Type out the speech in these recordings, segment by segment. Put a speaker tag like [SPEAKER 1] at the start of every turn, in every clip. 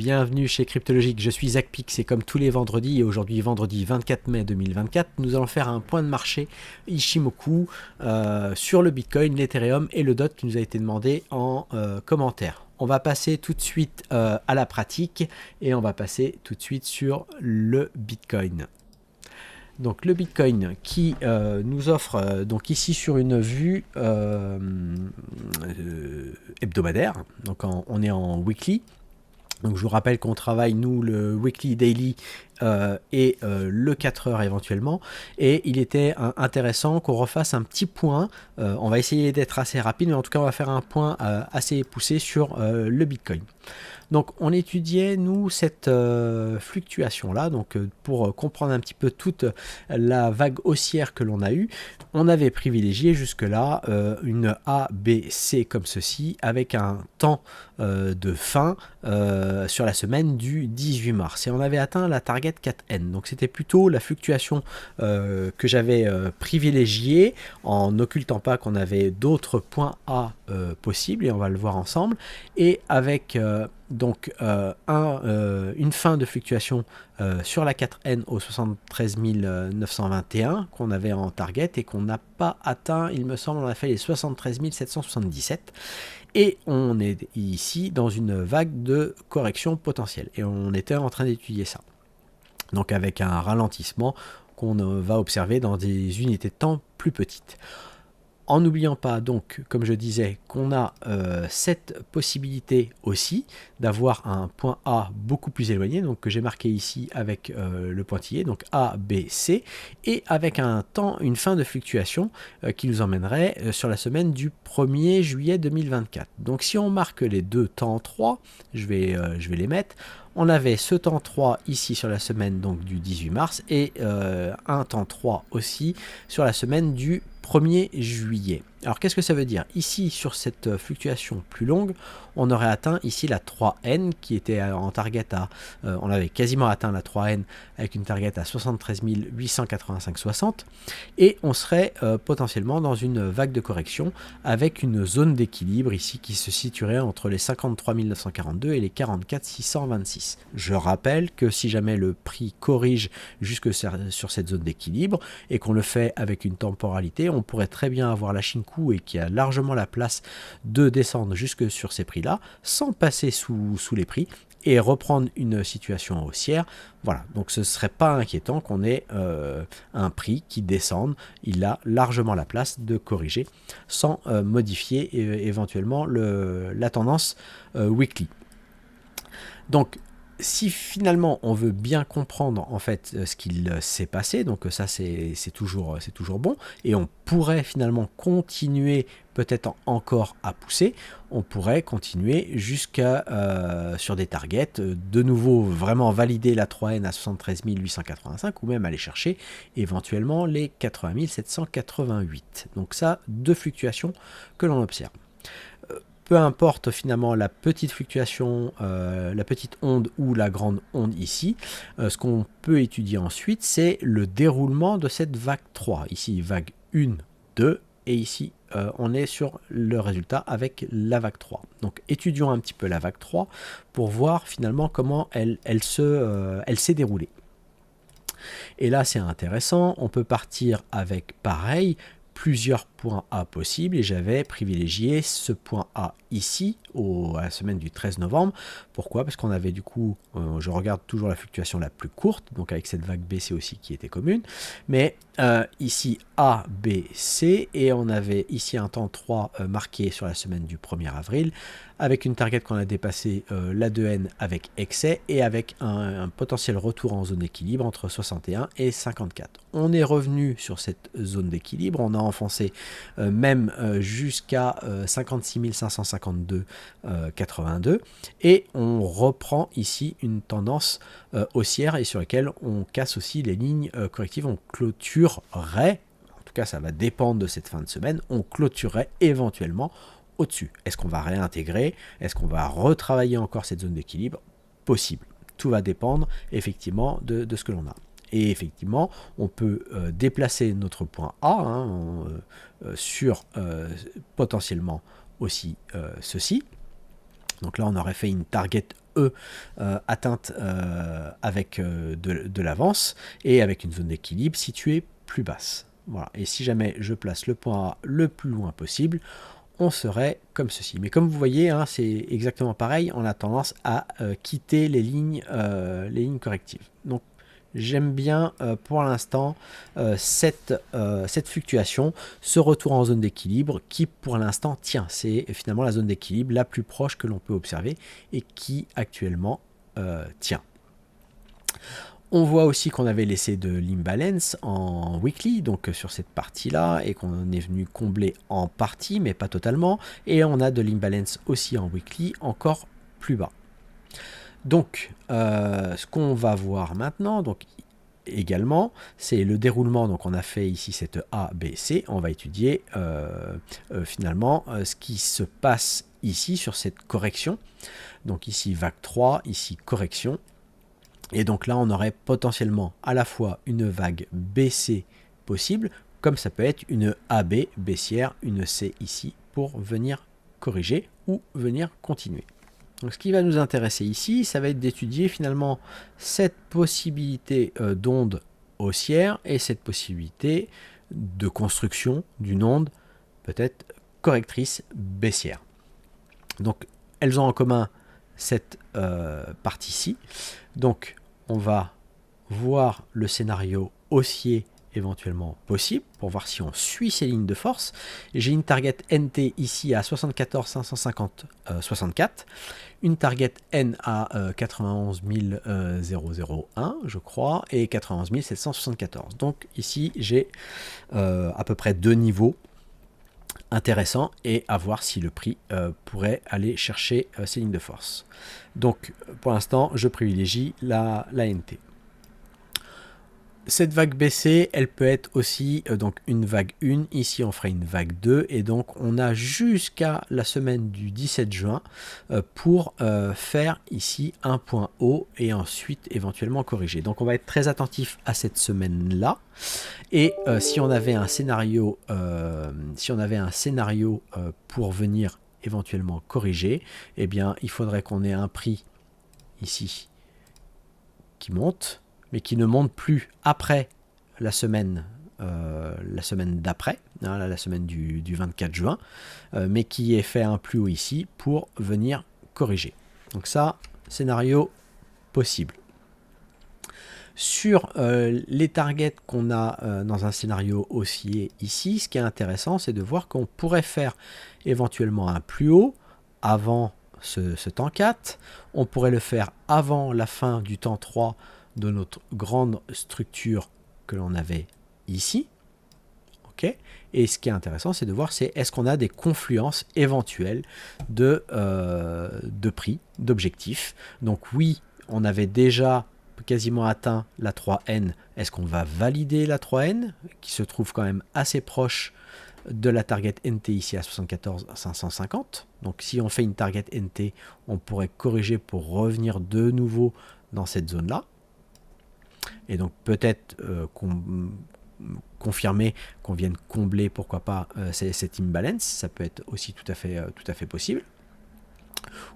[SPEAKER 1] bienvenue chez Cryptologique, je suis Zach Pix et comme tous les vendredis, et aujourd'hui vendredi 24 mai 2024, nous allons faire un point de marché Ichimoku sur le Bitcoin, l'Ethereum et le DOT qui nous a été demandé en commentaire. On va passer tout de suite à la pratique et on va passer tout de suite sur le Bitcoin. Donc le Bitcoin qui nous offre donc ici sur une vue hebdomadaire, donc on est en weekly. Donc je vous rappelle qu'on travaille nous le weekly, daily et le 4 heures éventuellement, et il était intéressant qu'on refasse un petit point. On va essayer d'être assez rapide, mais en tout cas on va faire un point assez poussé sur le Bitcoin. Donc on étudiait nous cette fluctuation là, donc pour comprendre un petit peu toute la vague haussière que l'on a eue, on avait privilégié jusque là une A, B, C comme ceci, avec un temps de fin sur la semaine du 18 mars, et on avait atteint la target 4N, donc c'était plutôt la fluctuation que j'avais privilégiée, en n'occultant pas qu'on avait d'autres points A possibles, et on va le voir ensemble, et avec donc une fin de fluctuation sur la 4N au 73 921 qu'on avait en target et qu'on n'a pas atteint, il me semble. On a fait les 73 777 et on est ici dans une vague de correction potentielle et on était en train d'étudier ça, donc avec un ralentissement qu'on va observer dans des unités de temps plus petites. En n'oubliant pas donc, comme je disais, qu'on a cette possibilité aussi d'avoir un point A beaucoup plus éloigné, donc que j'ai marqué ici avec le pointillé, donc A, B, C, et avec un temps, une fin de fluctuation qui nous emmènerait sur la semaine du 1er juillet 2024. Donc si on marque les deux temps 3, je vais les mettre. On avait ce temps 3 ici sur la semaine donc du 18 mars et un temps 3 aussi sur la semaine du 1er juillet. Alors qu'est-ce que ça veut dire? Ici sur cette fluctuation plus longue, on aurait atteint ici la 3N qui était en target à, on avait quasiment atteint la 3N avec une target à 73 885,60 et on serait potentiellement dans une vague de correction avec une zone d'équilibre ici qui se situerait entre les 53 942 et les 44 626. Je rappelle que si jamais le prix corrige jusque sur cette zone d'équilibre et qu'on le fait avec une temporalité, on pourrait très bien avoir la Shinku et qui a largement la place de descendre jusque sur ces prix là sans passer sous les prix et reprendre une situation haussière. Voilà, donc ce ne serait pas inquiétant qu'on ait un prix qui descende. Il a largement la place de corriger sans modifier éventuellement la tendance weekly. Donc si finalement on veut bien comprendre en fait ce qu'il s'est passé, donc ça c'est toujours bon, et on pourrait finalement continuer peut-être encore à pousser, on pourrait continuer jusqu'à sur des targets, de nouveau vraiment valider la 3N à 73 885 ou même aller chercher éventuellement les 80 788. Donc ça, deux fluctuations que l'on observe. Peu importe finalement la petite fluctuation, la petite onde ou la grande onde ici, ce qu'on peut étudier ensuite, c'est le déroulement de cette vague 3. Ici, vague 1, 2, et ici, on est sur le résultat avec la vague 3. Donc, étudions un petit peu la vague 3 pour voir finalement comment elle s'est déroulée. Et là, c'est intéressant, on peut partir avec pareil, plusieurs points A possibles, et j'avais privilégié ce point A ici à la semaine du 13 novembre. Pourquoi? Parce qu'on avait du coup, je regarde toujours la fluctuation la plus courte, donc avec cette vague BC aussi qui était commune, mais ici A, B, C, et on avait ici un temps 3 marqué sur la semaine du 1er avril, avec une target qu'on a dépassé la 2N avec excès, et avec un potentiel retour en zone d'équilibre entre 61 et 54. On est revenu sur cette zone d'équilibre, on a enfoncé même jusqu'à 56 552,82 et on reprend ici une tendance haussière et sur laquelle on casse aussi les lignes correctives. On clôturerait, en tout cas ça va dépendre de cette fin de semaine, on clôturerait éventuellement au-dessus. Est-ce qu'on va réintégrer? Est-ce qu'on va retravailler encore cette zone d'équilibre? Possible. Tout va dépendre effectivement de ce que l'on a. Et effectivement, on peut déplacer notre point A sur potentiellement aussi ceci. Donc là, on aurait fait une target eux, atteintes avec de l'avance et avec une zone d'équilibre située plus basse. Voilà. Et si jamais je place le point A le plus loin possible, on serait comme ceci. Mais comme vous voyez, hein, c'est exactement pareil, on a tendance à quitter les lignes correctives. Donc j'aime bien pour l'instant cette fluctuation, ce retour en zone d'équilibre qui pour l'instant tient. C'est finalement la zone d'équilibre la plus proche que l'on peut observer et qui actuellement tient. On voit aussi qu'on avait laissé de l'imbalance en weekly, donc sur cette partie-là, et qu'on est venu combler en partie, mais pas totalement. Et on a de l'imbalance aussi en weekly, encore plus bas. Donc, ce qu'on va voir maintenant, donc également, c'est le déroulement. Donc, on a fait ici cette A, B, C. On va étudier finalement ce qui se passe ici sur cette correction. Donc ici, vague 3, ici, correction. Et donc là, on aurait potentiellement à la fois une vague BC possible, comme ça peut être une AB baissière, une C ici, pour venir corriger ou venir continuer. Donc ce qui va nous intéresser ici, ça va être d'étudier finalement cette possibilité d'onde haussière et cette possibilité de construction d'une onde peut-être correctrice baissière. Donc elles ont en commun cette partie-ci. Donc, on va voir le scénario haussier éventuellement possible pour voir si on suit ces lignes de force. J'ai une target NT ici à 74 550 64, une target N à 91 001 je crois et 91 774. Donc ici j'ai à peu près deux niveaux intéressant et à voir si le prix pourrait aller chercher ces lignes de force. Donc pour l'instant je privilégie la NT. Cette vague BC, elle peut être aussi donc une vague 1, ici on ferait une vague 2 et donc on a jusqu'à la semaine du 17 juin pour faire ici un point haut et ensuite éventuellement corriger. Donc on va être très attentif à cette semaine-là et si on avait un scénario, pour venir éventuellement corriger, eh bien il faudrait qu'on ait un prix ici qui monte, mais qui ne monte plus après la semaine d'après, hein, la semaine du 24 juin, mais qui est fait un plus haut ici pour venir corriger. Donc ça, scénario possible. Sur les targets qu'on a dans un scénario haussier ici, ce qui est intéressant, c'est de voir qu'on pourrait faire éventuellement un plus haut avant ce temps 4. On pourrait le faire avant la fin du temps 3 de notre grande structure que l'on avait ici. Okay. Et ce qui est intéressant, c'est de voir est-ce qu'on a des confluences éventuelles de prix, d'objectifs. Donc oui, on avait déjà quasiment atteint la 3N. Est-ce qu'on va valider la 3N, qui se trouve quand même assez proche de la target NT ici à 74 550. Donc si on fait une target NT, on pourrait corriger pour revenir de nouveau dans cette zone-là. Et donc peut-être confirmer qu'on vienne combler, pourquoi pas, cette imbalance. Ça peut être aussi tout à fait possible.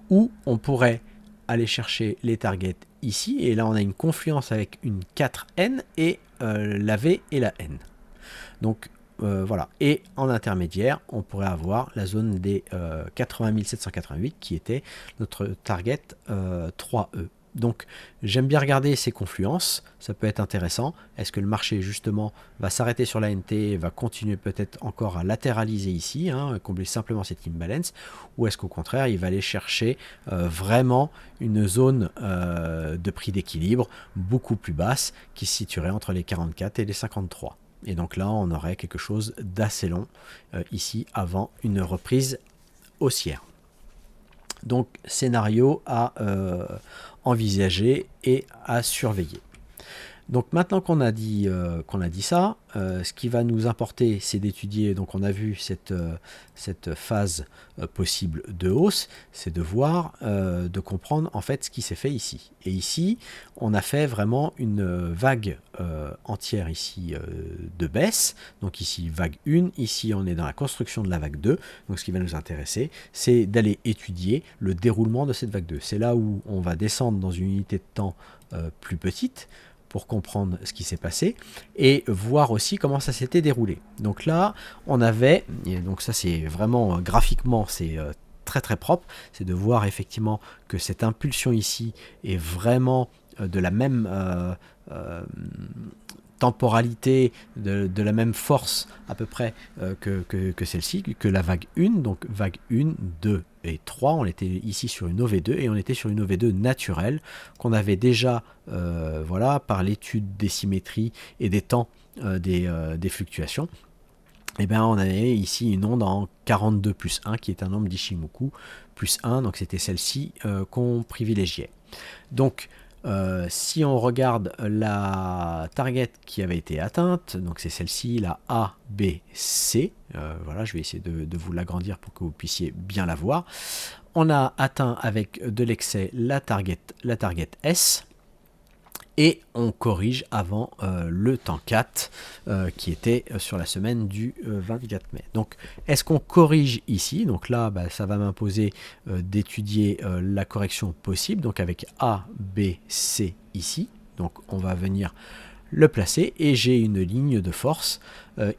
[SPEAKER 1] Ou on pourrait aller chercher les targets ici. Et là, on a une confluence avec une 4N et la V et la N. Donc voilà. Et en intermédiaire, on pourrait avoir la zone des 80 788 qui était notre target 3E. Donc j'aime bien regarder ces confluences, ça peut être intéressant. Est-ce que le marché justement va s'arrêter sur la NT, va continuer peut-être encore à latéraliser ici, hein, combler simplement cette imbalance, ou est-ce qu'au contraire il va aller chercher vraiment une zone de prix d'équilibre beaucoup plus basse qui se situerait entre les 44 et les 53. Et donc là on aurait quelque chose d'assez long ici avant une reprise haussière. Donc scénario à envisager et à surveiller. Donc maintenant qu'on a dit ça, ce qui va nous importer, c'est d'étudier, donc on a vu cette phase possible de hausse, c'est de voir, de comprendre en fait ce qui s'est fait ici. Et ici, on a fait vraiment une vague entière ici de baisse. Donc ici, vague 1, ici on est dans la construction de la vague 2. Donc ce qui va nous intéresser, c'est d'aller étudier le déroulement de cette vague 2. C'est là où on va descendre dans une unité de temps plus petite, pour comprendre ce qui s'est passé et voir aussi comment ça s'était déroulé. Donc là, on avait, et donc ça c'est vraiment graphiquement, c'est très très propre, c'est de voir effectivement que cette impulsion ici est vraiment de la même temporalité, de la même force à peu près que celle-ci, que la vague 1, donc vague 1, 2 et 3, on était ici sur une OV2 et on était sur une OV2 naturelle qu'on avait déjà voilà, par l'étude des symétries et des temps des fluctuations. Et bien on avait ici une onde en 42 plus 1 qui est un nombre d'Ishimoku plus 1, donc c'était celle-ci qu'on privilégiait. Donc si on regarde la target qui avait été atteinte, donc c'est celle-ci, la A, B, C, voilà, je vais essayer de vous l'agrandir pour que vous puissiez bien la voir. On a atteint avec de l'excès la target S, et on corrige avant le temps 4 qui était sur la semaine du 24 mai. Donc est-ce qu'on corrige ici? Donc là ça va m'imposer d'étudier la correction possible, donc avec A, B, C ici. Donc on va venir le placer et j'ai une ligne de force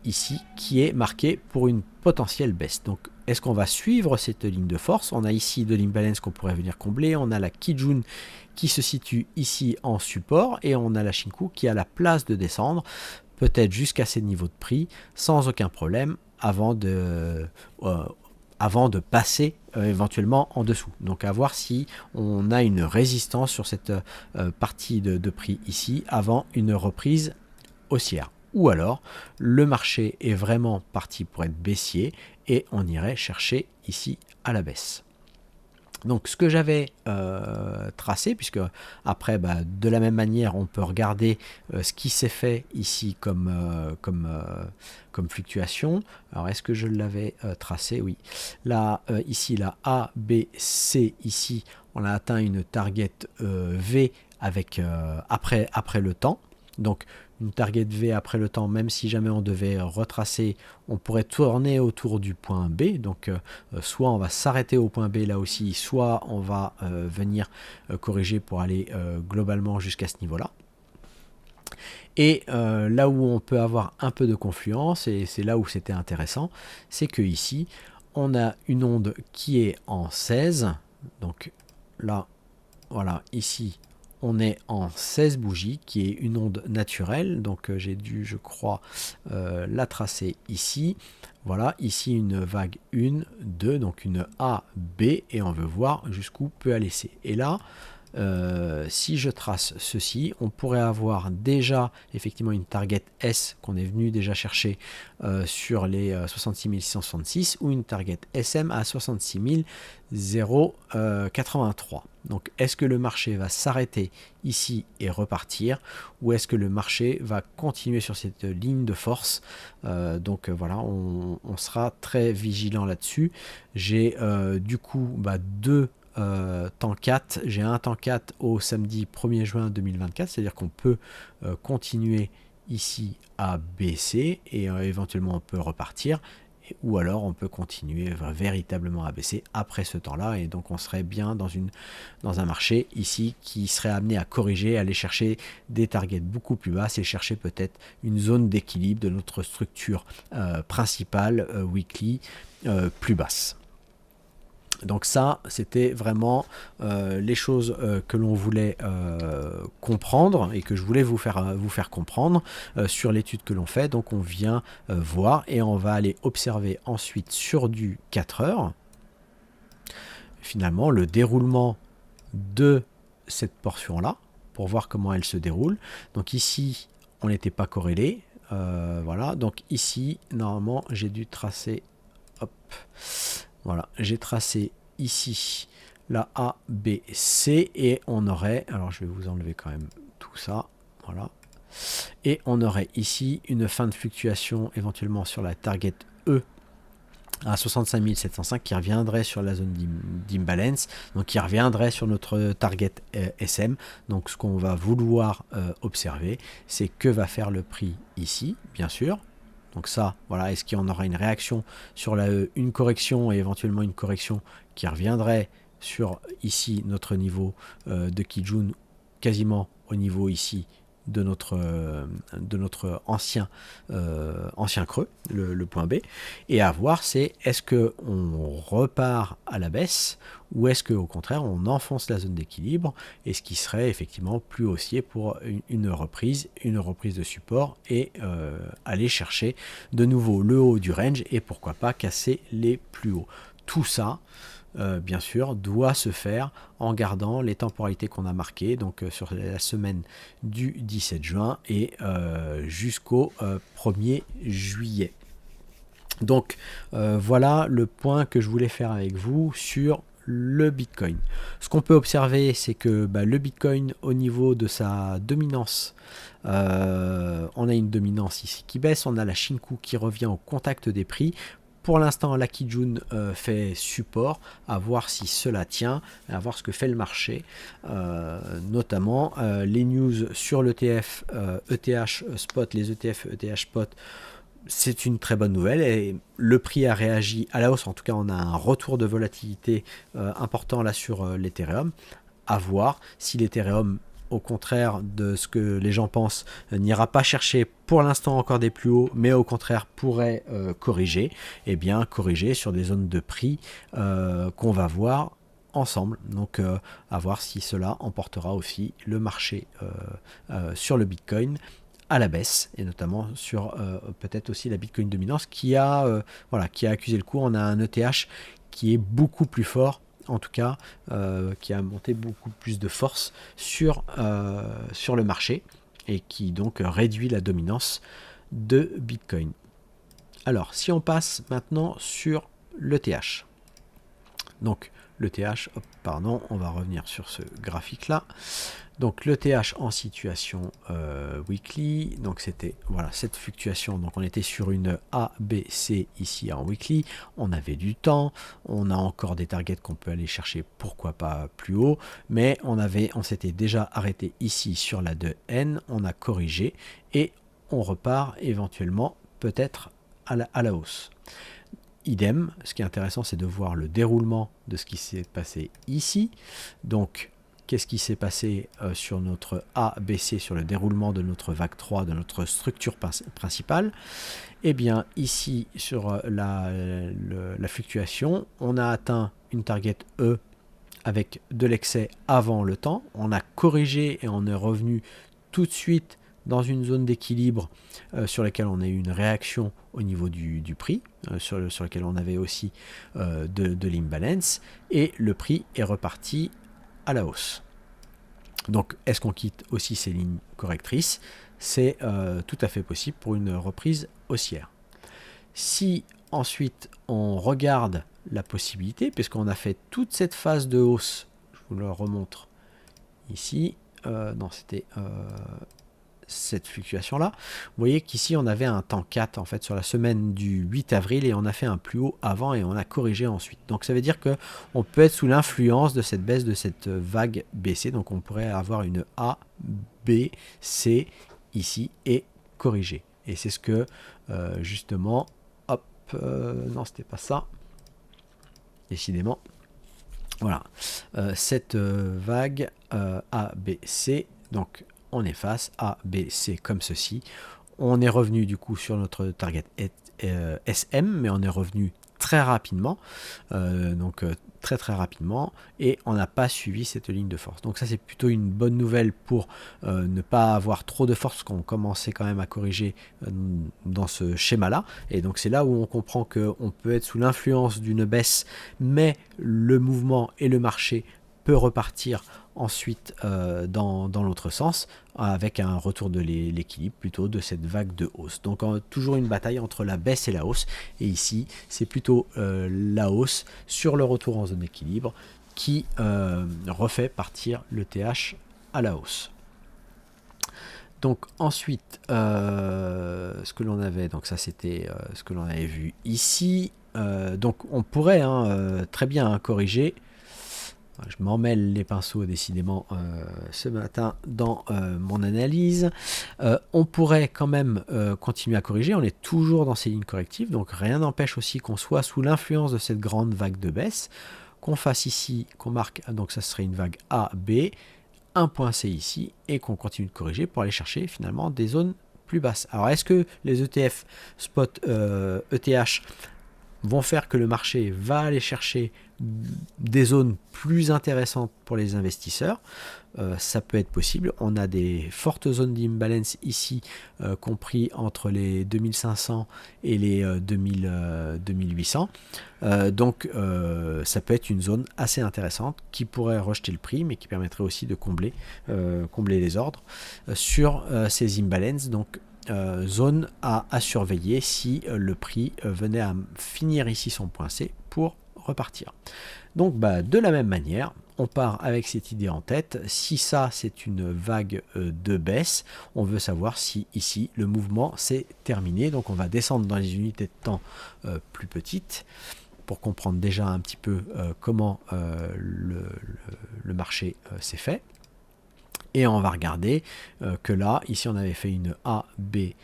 [SPEAKER 1] ici qui est marquée pour une potentielle baisse. Donc est-ce qu'on va suivre cette ligne de force? On a ici de l'imbalance qu'on pourrait venir combler, on a la Kijun qui se situe ici en support et on a la Shinku qui a la place de descendre peut-être jusqu'à ces niveaux de prix sans aucun problème avant de passer éventuellement en dessous. Donc à voir si on a une résistance sur cette partie de prix ici avant une reprise haussière. Ou alors le marché est vraiment parti pour être baissier et on irait chercher ici à la baisse. Donc ce que j'avais tracé, puisque après de la même manière on peut regarder ce qui s'est fait ici comme fluctuation. Alors est-ce que je l'avais tracé? Oui. Là ici la A, B, C ici on a atteint une target V avec après le temps. Donc une target V après le temps, même si jamais on devait retracer, on pourrait tourner autour du point B. Donc soit on va s'arrêter au point B là aussi, soit on va venir corriger pour aller globalement jusqu'à ce niveau-là. Et là où on peut avoir un peu de confluence, et c'est là où c'était intéressant, c'est que ici, on a une onde qui est en 16. Donc là, voilà, ici, on est en 16 bougies, qui est une onde naturelle. Donc j'ai dû, je crois, la tracer ici. Voilà, ici une vague 1, 2, donc une A, B, et on veut voir jusqu'où peut aller C. Et là, si je trace ceci, on pourrait avoir déjà effectivement une target S qu'on est venu déjà chercher sur les 66 666 ou une target SM à 66 083. Donc est-ce que le marché va s'arrêter ici et repartir, ou est-ce que le marché va continuer sur cette ligne de force? Donc voilà, on sera très vigilant là-dessus. J'ai du coup deux temps 4, j'ai un temps 4 au samedi 1er juin 2024, c'est-à-dire qu'on peut continuer ici à baisser et éventuellement on peut repartir, ou alors on peut continuer véritablement à baisser après ce temps-là, et donc on serait bien dans un marché ici qui serait amené à corriger, aller chercher des targets beaucoup plus basses et chercher peut-être une zone d'équilibre de notre structure principale weekly plus basse. Donc ça, c'était vraiment les choses que l'on voulait comprendre et que je voulais vous faire comprendre sur l'étude que l'on fait. Donc on vient voir et on va aller observer ensuite sur du 4 heures, finalement, le déroulement de cette portion-là, pour voir comment elle se déroule. Donc ici, on n'était pas corrélé. Voilà, donc ici, normalement, j'ai dû tracer... Hop. Voilà, j'ai tracé ici la A, B, C et on aurait, alors je vais vous enlever quand même tout ça, voilà, Et on aurait ici une fin de fluctuation éventuellement sur la target E à 65 705 qui reviendrait sur la zone d'imbalance, donc qui reviendrait sur notre target SM. Donc ce qu'on va vouloir observer, c'est que va faire le prix ici, bien sûr. Donc ça, voilà, est-ce qu'il y en aura une réaction sur la E, une correction et éventuellement une correction qui reviendrait sur ici notre niveau de Kijun, quasiment au niveau ici de notre ancien creux, le point B, et à voir c'est est-ce que on repart à la baisse ou est-ce que au contraire on enfonce la zone d'équilibre, et ce qui serait effectivement plus haussier pour une reprise de support et aller chercher de nouveau le haut du range et pourquoi pas casser les plus hauts. Tout ça bien sûr, doit se faire en gardant les temporalités qu'on a marquées, donc sur la semaine du 17 juin et jusqu'au 1er juillet. Donc voilà le point que je voulais faire avec vous sur le Bitcoin. Ce qu'on peut observer, c'est que le Bitcoin, au niveau de sa dominance, on a une dominance ici qui baisse, on a la Shinku qui revient au contact des prix. Pour l'instant, la Kijun fait support, à voir si cela tient, à voir ce que fait le marché, notamment les news sur l'ETF ETH Spot, les ETF ETH Spot. C'est une très bonne nouvelle et le prix a réagi à la hausse. En tout cas, on a un retour de volatilité important là sur l'Ethereum. À voir si l'Ethereum, au contraire de ce que les gens pensent, n'ira pas chercher pour l'instant encore des plus hauts, mais au contraire pourrait corriger, et bien corriger sur des zones de prix qu'on va voir ensemble. Donc à voir si cela emportera aussi le marché sur le Bitcoin à la baisse, et notamment sur peut-être aussi la Bitcoin dominance qui a accusé le coup. On a un ETH qui est beaucoup plus fort, en tout cas qui a monté beaucoup plus de force sur le marché et qui donc réduit la dominance de Bitcoin. Alors si on passe maintenant sur l'ETH, donc l'ETH, on va revenir sur ce graphique là. Donc l'ETH en situation weekly, donc c'était voilà cette fluctuation, donc on était sur une ABC ici en weekly, on avait du temps, on a encore des targets qu'on peut aller chercher, pourquoi pas plus haut, mais on s'était déjà arrêté ici sur la 2N, on a corrigé et on repart éventuellement peut-être à la hausse. Idem, ce qui est intéressant, c'est de voir le déroulement de ce qui s'est passé ici. Donc qu'est-ce qui s'est passé sur notre ABC, sur le déroulement de notre vague 3, de notre structure principale? Eh bien, ici, sur la fluctuation, on a atteint une target E avec de l'excès avant le temps. On a corrigé et on est revenu tout de suite dans une zone d'équilibre sur laquelle on a eu une réaction au niveau du prix, sur lequel on avait aussi de l'imbalance, et le prix est reparti à la hausse. Donc est-ce qu'on quitte aussi ces lignes correctrices? C'est tout à fait possible pour une reprise haussière. Si ensuite on regarde la possibilité, puisqu'on a fait toute cette phase de hausse, je vous le remontre ici, non c'était cette fluctuation là, vous voyez qu'ici on avait un temps 4 en fait sur la semaine du 8 avril et on a fait un plus haut avant et on a corrigé ensuite. Donc ça veut dire que on peut être sous l'influence de cette baisse, de cette vague baissière. Donc on pourrait avoir une A, B, C ici et corriger. Et c'est ce que justement, hop, non c'était pas ça, décidément. Voilà, cette vague A, B, C, donc on efface A, B, C comme ceci. On est revenu du coup sur notre target SM, mais on est revenu très rapidement, très rapidement, et on n'a pas suivi cette ligne de force. Donc ça c'est plutôt une bonne nouvelle pour ne pas avoir trop de force, parce qu'on commençait quand même à corriger dans ce schéma-là, et donc c'est là où on comprend qu'on peut être sous l'influence d'une baisse, mais le mouvement et le marché peut repartir ensuite dans l'autre sens, avec un retour de l'équilibre plutôt de cette vague de hausse. Donc toujours une bataille entre la baisse et la hausse, et ici c'est plutôt la hausse sur le retour en zone d'équilibre qui refait partir le TH à la hausse. Donc ensuite, ce que l'on avait, donc ça c'était ce que l'on avait vu ici. Donc on pourrait très bien corriger. Je m'emmêle les pinceaux décidément ce matin dans mon analyse. On pourrait quand même continuer à corriger. On est toujours dans ces lignes correctives, donc rien n'empêche aussi qu'on soit sous l'influence de cette grande vague de baisse. Qu'on fasse ici, qu'on marque, donc ça serait une vague A, B, un point C ici, et qu'on continue de corriger pour aller chercher finalement des zones plus basses. Alors est-ce que les ETF spot ETH vont faire que le marché va aller chercher des zones plus intéressantes pour les investisseurs? Ça peut être possible. On a des fortes zones d'imbalance ici, compris entre les 2500 et les 2800. Donc ça peut être une zone assez intéressante qui pourrait rejeter le prix, mais qui permettrait aussi de combler les ordres sur ces imbalances. Donc zone à surveiller si le prix venait à finir ici son point C pour repartir. Donc de la même manière, on part avec cette idée en tête. Si ça c'est une vague de baisse, on veut savoir si ici le mouvement s'est terminé. Donc on va descendre dans les unités de temps plus petites pour comprendre déjà un petit peu comment le marché s'est fait. Et on va regarder que là, ici on avait fait une A, B,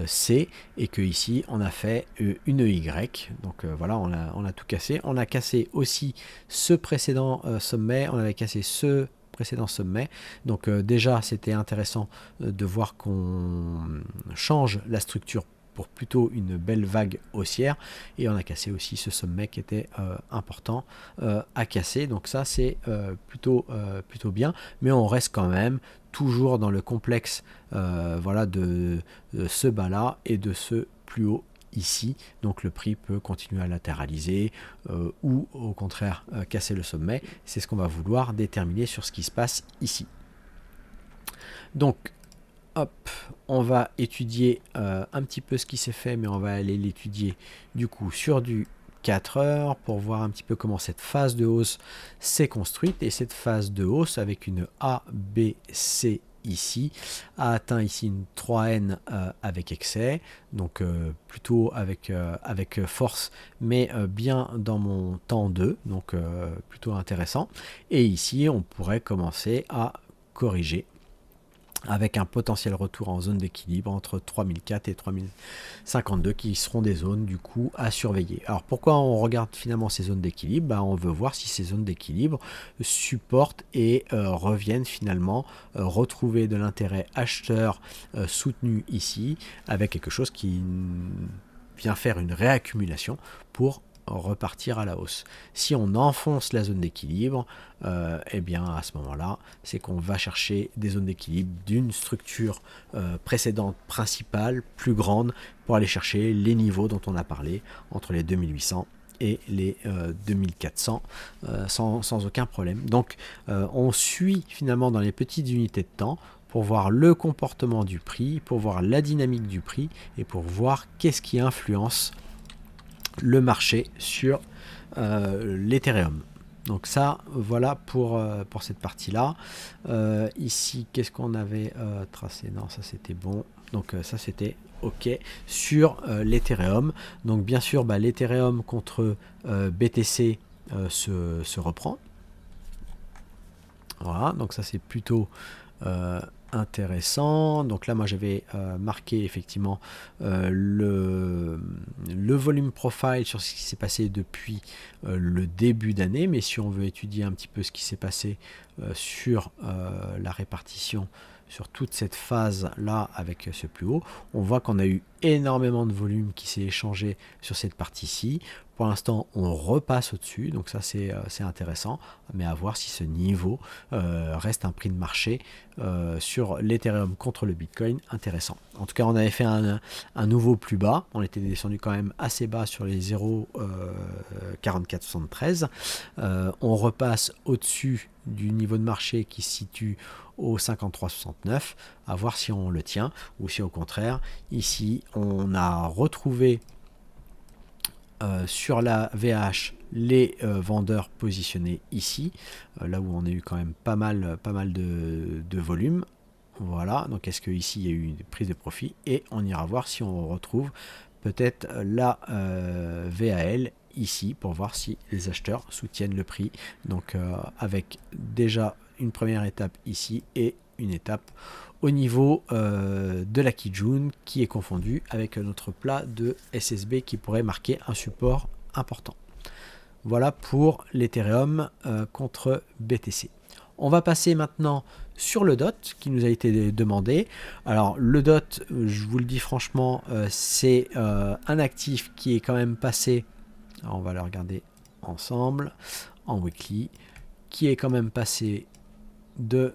[SPEAKER 1] C, et que ici on a fait une Y. Donc voilà, on a tout cassé. On a cassé aussi ce précédent sommet, on avait cassé ce précédent sommet. Donc déjà c'était intéressant de voir qu'on change la structure pour plutôt une belle vague haussière, et on a cassé aussi ce sommet qui était important à casser. Donc ça c'est plutôt bien, mais on reste quand même toujours dans le complexe voilà, de ce bas là et de ce plus haut ici. Donc le prix peut continuer à latéraliser ou au contraire casser le sommet. C'est ce qu'on va vouloir déterminer sur ce qui se passe ici. Donc hop, on va étudier un petit peu ce qui s'est fait, mais on va aller l'étudier du coup sur du 4 heures pour voir un petit peu comment cette phase de hausse s'est construite. Et cette phase de hausse avec une A, B, C ici a atteint ici une 3N avec excès, donc plutôt avec force, mais bien dans mon temps 2, donc plutôt intéressant. Et ici on pourrait commencer à corriger avec un potentiel retour en zone d'équilibre entre 3004 et 3052 qui seront des zones du coup à surveiller. Alors pourquoi on regarde finalement ces zones d'équilibre? On veut voir si ces zones d'équilibre supportent et reviennent finalement retrouver de l'intérêt acheteur soutenu ici, avec quelque chose qui vient faire une réaccumulation pour repartir à la hausse. Si on enfonce la zone d'équilibre, eh bien à ce moment-là, c'est qu'on va chercher des zones d'équilibre d'une structure précédente principale, plus grande, pour aller chercher les niveaux dont on a parlé, entre les 2800 et les 2400 sans aucun problème. Donc on suit finalement dans les petites unités de temps pour voir le comportement du prix, pour voir la dynamique du prix et pour voir qu'est-ce qui influence le marché sur l'Ethereum. Donc ça, voilà pour cette partie-là. Ici, qu'est-ce qu'on avait tracé? Non, ça c'était bon. Donc ça c'était OK sur l'Ethereum. Donc bien sûr, l'Ethereum contre BTC se reprend. Voilà, donc ça c'est plutôt intéressant. Donc là moi j'avais marqué effectivement le volume profile sur ce qui s'est passé depuis le début d'année, mais si on veut étudier un petit peu ce qui s'est passé sur la répartition sur toute cette phase là avec ce plus haut, on voit qu'on a eu énormément de volume qui s'est échangé sur cette partie-ci. Pour l'instant, on repasse au-dessus, donc ça c'est intéressant, mais à voir si ce niveau reste un prix de marché sur l'Ethereum contre le Bitcoin intéressant. En tout cas, on avait fait un nouveau plus bas, on était descendu quand même assez bas sur les 0,4473. On repasse au-dessus du niveau de marché qui se situe au 53,69, à voir si on le tient ou si au contraire, ici, on a retrouvé sur la VH les vendeurs positionnés ici, là où on a eu quand même pas mal de volume. Voilà, donc est-ce qu'ici il y a eu une prise de profit, et on ira voir si on retrouve peut-être la VAL ici pour voir si les acheteurs soutiennent le prix. Donc avec déjà une première étape ici et une étape au niveau de la Kijun qui est confondue avec notre plat de SSB qui pourrait marquer un support important. Voilà pour l'Ethereum contre BTC. On va passer maintenant sur le DOT qui nous a été demandé. Alors le DOT, je vous le dis franchement, c'est un actif qui est quand même passé, alors on va le regarder ensemble en weekly, qui est quand même passé de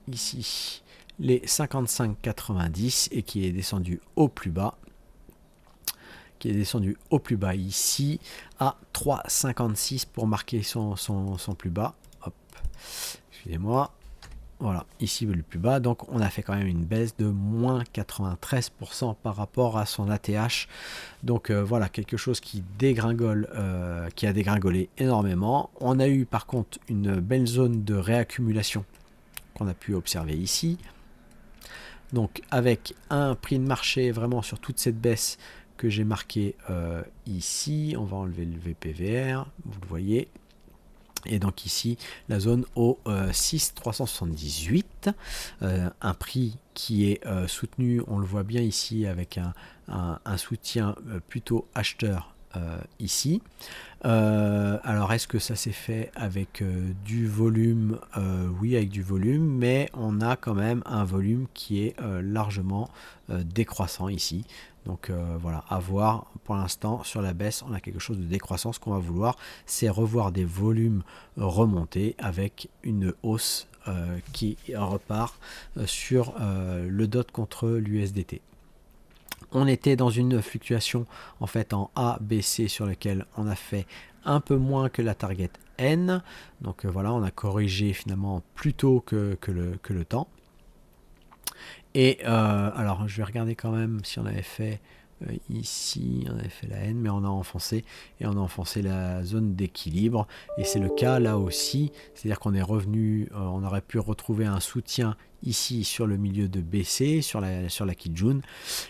[SPEAKER 1] ici les 55,90 et qui est descendu au plus bas. Ici à 3,56 pour marquer son plus bas. Hop, excusez-moi. Voilà, ici le plus bas. Donc on a fait quand même une baisse de moins 93% par rapport à son ATH. Donc voilà, quelque chose qui dégringole, qui a dégringolé énormément. On a eu par contre une belle zone de réaccumulation qu'on a pu observer ici. Donc avec un prix de marché vraiment sur toute cette baisse que j'ai marqué ici, on va enlever le VPVR, vous le voyez, et donc ici la zone au 6,378, un prix qui est soutenu, on le voit bien ici avec un soutien plutôt acheteur ici. Alors est-ce que ça s'est fait avec du volume? Oui, avec du volume, mais on a quand même un volume qui est largement décroissant ici. Donc voilà, à voir. Pour l'instant sur la baisse on a quelque chose de décroissant. Ce qu'on va vouloir, c'est revoir des volumes remonter avec une hausse qui repart sur le DOT contre l'USDT. On était dans une fluctuation en fait en A, B, C sur lequel on a fait un peu moins que la target N. Donc voilà, on a corrigé finalement plus tôt que le temps. Et alors je vais regarder quand même si on avait fait ici, on avait fait la N, mais on a enfoncé la zone d'équilibre, et c'est le cas là aussi, c'est-à-dire qu'on est revenu, on aurait pu retrouver un soutien ici sur le milieu de BC, sur la Kijun,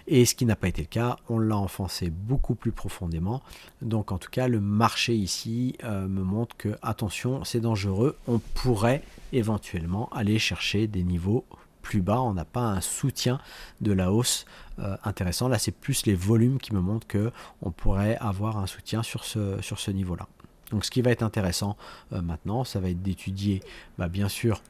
[SPEAKER 1] et ce qui n'a pas été le cas, on l'a enfoncé beaucoup plus profondément. Donc en tout cas le marché ici me montre que attention, c'est dangereux, on pourrait éventuellement aller chercher des niveaux plus bas, on n'a pas un soutien de la hausse intéressant. Là c'est plus les volumes qui me montrent que on pourrait avoir un soutien sur ce niveau là. Donc ce qui va être intéressant maintenant, ça va être d'étudier bien sûr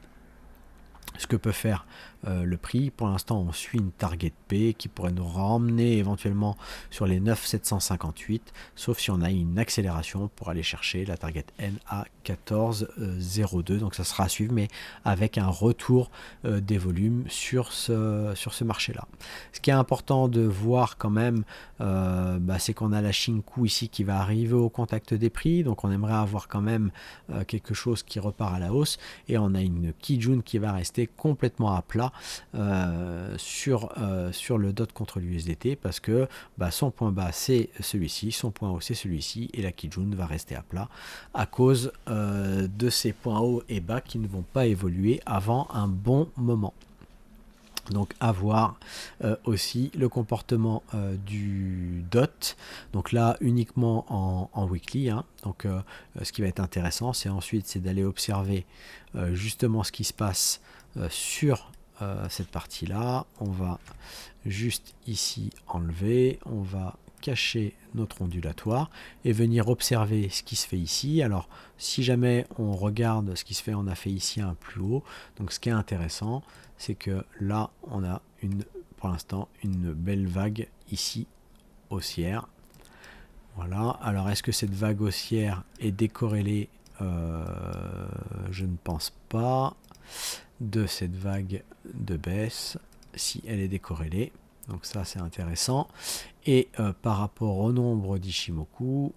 [SPEAKER 1] ce que peut faire le prix. Pour l'instant on suit une target P qui pourrait nous ramener éventuellement sur les 9,758, sauf si on a une accélération pour aller chercher la target N à 14,02. donc ça sera à suivre, mais avec un retour des volumes sur ce marché là. Ce qui est important de voir quand même, c'est qu'on a la Shinku ici qui va arriver au contact des prix, donc on aimerait avoir quand même quelque chose qui repart à la hausse, et on a une Kijun qui va rester complètement à plat sur le DOT contre l'USDT, parce que son point bas c'est celui-ci, son point haut c'est celui-ci, et la Kijun va rester à plat à cause de ces points hauts et bas qui ne vont pas évoluer avant un bon moment. Donc à voir aussi le comportement du DOT, donc là uniquement en weekly, hein. Donc ce qui va être intéressant, c'est ensuite d'aller observer justement ce qui se passe sur cette partie là. On va juste ici enlever, on va cacher notre ondulatoire et venir observer ce qui se fait ici. Alors si jamais on regarde ce qui se fait, on a fait ici un plus haut, donc ce qui est intéressant, c'est que là on a pour l'instant une belle vague ici haussière. Voilà, alors est-ce que cette vague haussière est décorrélée? Je ne pense pas, de cette vague de baisse, si elle est décorrélée. Donc ça c'est intéressant. Et par rapport au nombre d'Ishimoku,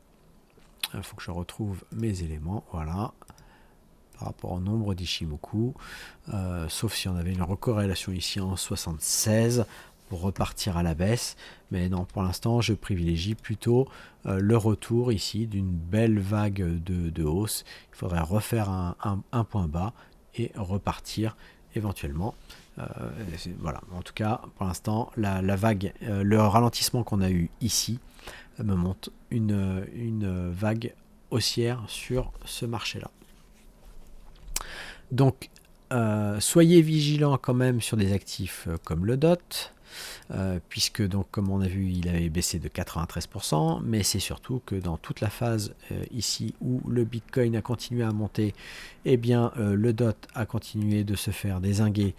[SPEAKER 1] il faut que je retrouve mes éléments. Voilà, par rapport au nombre d'Ishimoku, sauf si on avait une recorrélation ici en 76 pour repartir à la baisse, mais non, pour l'instant je privilégie plutôt le retour ici d'une belle vague de hausse. Il faudrait refaire un point bas et repartir éventuellement. Voilà, en tout cas pour l'instant la vague, le ralentissement qu'on a eu ici me montre une vague haussière sur ce marché là. Donc soyez vigilants quand même sur des actifs comme le DOT, puisque donc comme on a vu il avait baissé de 93%, mais c'est surtout que dans toute la phase ici où le Bitcoin a continué à monter, eh bien le DOT a continué de se faire dézinguer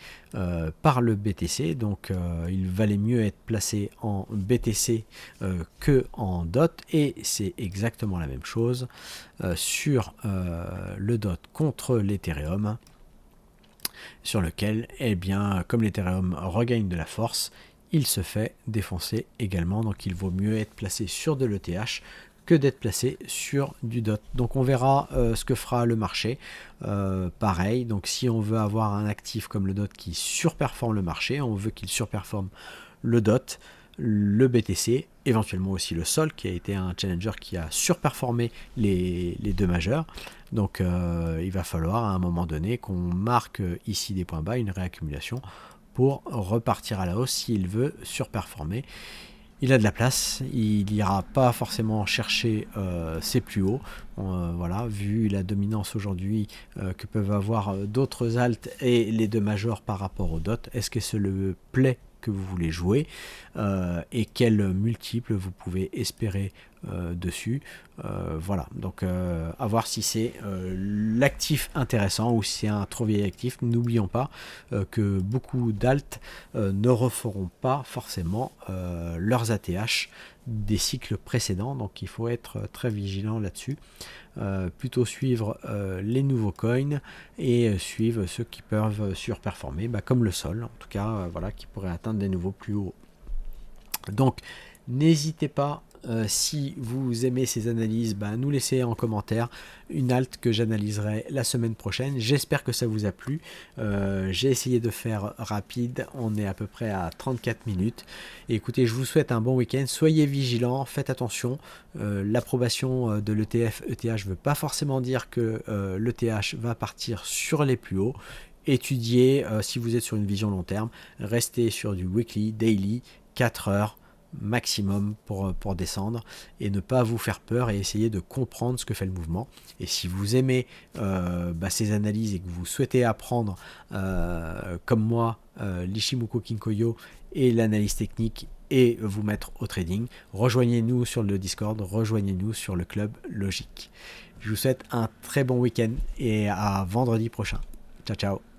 [SPEAKER 1] par le BTC, donc il valait mieux être placé en BTC que en DOT, et c'est exactement la même chose sur le DOT contre l'Ethereum, sur lequel, eh bien, comme l'Ethereum regagne de la force, il se fait défoncer également. Donc il vaut mieux être placé sur de l'ETH que d'être placé sur du DOT. Donc on verra ce que fera le marché. Pareil, donc si on veut avoir un actif comme le DOT qui surperforme le marché, on veut qu'il surperforme le DOT, le BTC, éventuellement aussi le Sol, qui a été un challenger qui a surperformé les deux majeurs. Donc il va falloir à un moment donné qu'on marque ici des points bas, une réaccumulation, pour repartir à la hausse s'il veut surperformer. Il a de la place, il n'ira pas forcément chercher ses plus hauts. Voilà, vu la dominance aujourd'hui que peuvent avoir d'autres alts et les deux majors par rapport au DOT, est-ce que c'est le play que vous voulez jouer et quel multiple vous pouvez espérer dessus. Voilà, donc à voir si c'est l'actif intéressant ou si c'est un trop vieil actif. N'oublions pas que beaucoup d'alt ne referont pas forcément leurs ATH des cycles précédents, donc il faut être très vigilant là-dessus. Plutôt suivre les nouveaux coins et suivre ceux qui peuvent surperformer, comme le Sol en tout cas, voilà, qui pourrait atteindre des nouveaux plus hauts. Donc n'hésitez pas, si vous aimez ces analyses, nous laisser en commentaire une alt que j'analyserai la semaine prochaine. J'espère que ça vous a plu. J'ai essayé de faire rapide, on est à peu près à 34 minutes. Et écoutez, je vous souhaite un bon week-end, soyez vigilants, faites attention. L'approbation de l'ETF ETH ne veut pas forcément dire que l'ETH va partir sur les plus hauts. Étudiez, si vous êtes sur une vision long terme, restez sur du weekly, daily, 4 heures maximum pour descendre, et ne pas vous faire peur et essayer de comprendre ce que fait le mouvement. Et si vous aimez ces analyses et que vous souhaitez apprendre comme moi l'Ichimoku Kinkoyo et l'analyse technique et vous mettre au trading, rejoignez-nous sur le Discord, rejoignez-nous sur le club Logique. Je vous souhaite un très bon week-end et à vendredi prochain. Ciao ciao.